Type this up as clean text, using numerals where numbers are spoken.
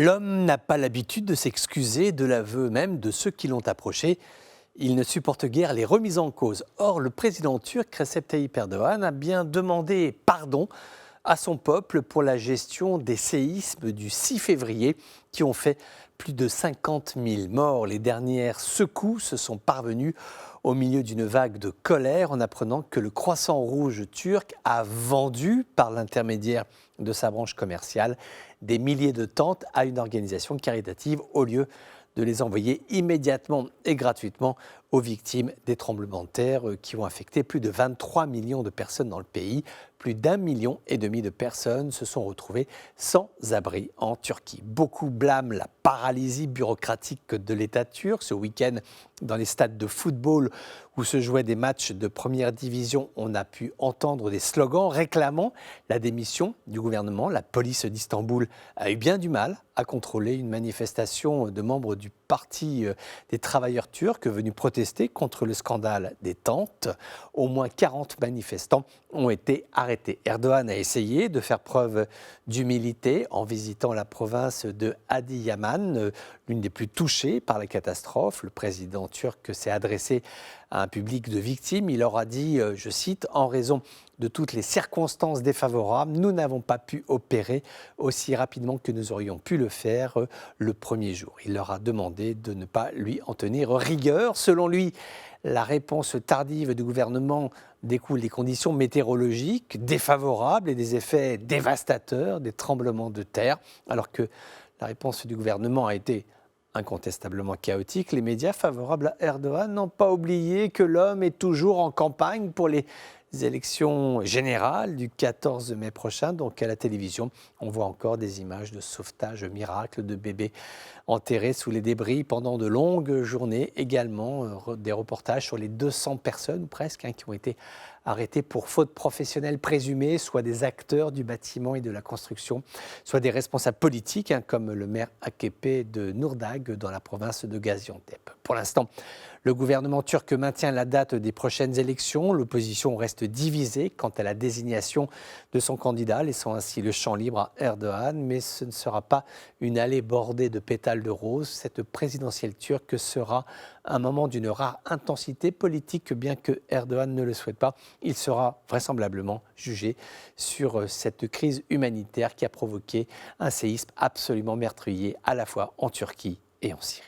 L'homme n'a pas l'habitude de s'excuser de l'aveu même de ceux qui l'ont approché. Il ne supporte guère les remises en cause. Or, le président turc Recep Tayyip Erdogan a bien demandé pardon à son peuple pour la gestion des séismes du 6 février qui ont fait plus de 50 000 morts. Les dernières secousses sont parvenues au milieu d'une vague de colère en apprenant que le Croissant Rouge turc a vendu, par l'intermédiaire de sa branche commerciale, des milliers de tentes à une organisation caritative au lieu de les envoyer immédiatement et gratuitement aux victimes des tremblements de terre qui ont affecté plus de 23 millions de personnes dans le pays. Plus d'1,5 million de personnes se sont retrouvées sans abri en Turquie. Beaucoup blâment la paralysie bureaucratique de l'État turc. Ce week-end, dans les stades de football où se jouaient des matchs de première division, on a pu entendre des slogans réclamant la démission du gouvernement. La police d'Istanbul a eu bien du mal à contrôler une manifestation de membres du Parti des travailleurs turcs venus protester contre le scandale des tentes. Au moins 40 manifestants ont été arrêtés. Erdogan a essayé de faire preuve d'humilité en visitant la province de Adıyaman, l'une des plus touchées par la catastrophe. Le président turc s'est adressé à un public de victimes. Il leur a dit, je cite, « En raison de toutes les circonstances défavorables, nous n'avons pas pu opérer aussi rapidement que nous aurions pu le faire le premier jour. » Il leur a demandé de ne pas lui en tenir rigueur. Selon lui, la réponse tardive du gouvernement découle des conditions météorologiques défavorables et des effets dévastateurs des tremblements de terre. Alors que la réponse du gouvernement a été incontestablement chaotique, les médias favorables à Erdogan n'ont pas oublié que l'homme est toujours en campagne pour les élections générales du 14 mai prochain. Donc à la télévision, on voit encore des images de sauvetage miracle de bébés enterrés sous les débris pendant de longues journées. Également des reportages sur les 200 personnes presque qui ont été arrêtés pour faute professionnelle présumée, soit des acteurs du bâtiment et de la construction, soit des responsables politiques, comme le maire AKP de Nurdag dans la province de Gaziantep. Pour l'instant, le gouvernement turc maintient la date des prochaines élections. L'opposition reste divisée quant à la désignation de son candidat, laissant ainsi le champ libre à Erdogan. Mais ce ne sera pas une allée bordée de pétales de rose. Cette présidentielle turque sera un moment d'une rare intensité politique, bien que Erdogan ne le souhaite pas. Il sera vraisemblablement jugé sur cette crise humanitaire qui a provoqué un séisme absolument meurtrier à la fois en Turquie et en Syrie.